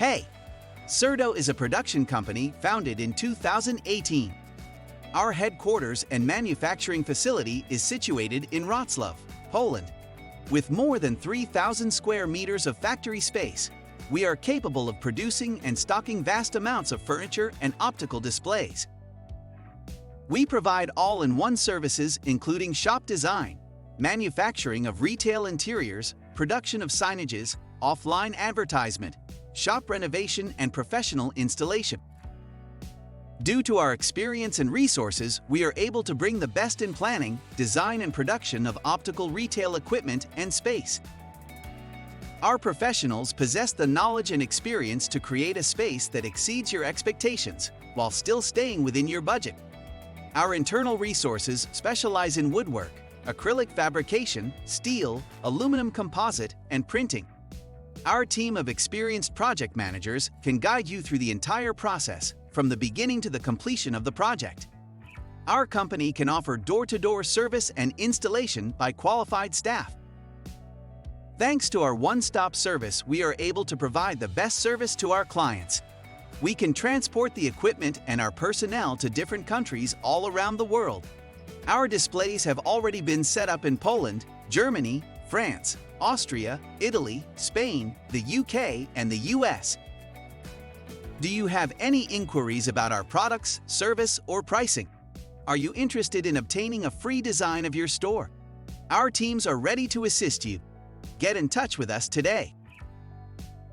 Hey! Serto is a production company founded in 2018. Our headquarters and manufacturing facility is situated in Wrocław, Poland. With more than 3,000 square meters of factory space, we are capable of producing and stocking vast amounts of furniture and optical displays. We provide all-in-one services including shop design, manufacturing of retail interiors, production of signages, offline advertisement, shop renovation, and professional installation. Due to our experience and resources, we are able to bring the best in planning, design, and production of optical retail equipment and space. Our professionals possess the knowledge and experience to create a space that exceeds your expectations, while still staying within your budget. Our internal resources specialize in woodwork, acrylic fabrication, steel, aluminum composite, and printing. Our team of experienced project managers can guide you through the entire process, from the beginning to the completion of the project. Our company can offer door-to-door service and installation by qualified staff. Thanks to our one-stop service, we are able to provide the best service to our clients. We can transport the equipment and our personnel to different countries all around the world. Our displays have already been set up in Poland, Germany, France, Austria, Italy, Spain, the UK, and the US. Do you have any inquiries about our products, service, or pricing? Are you interested in obtaining a free design of your store? Our teams are ready to assist you. Get in touch with us today.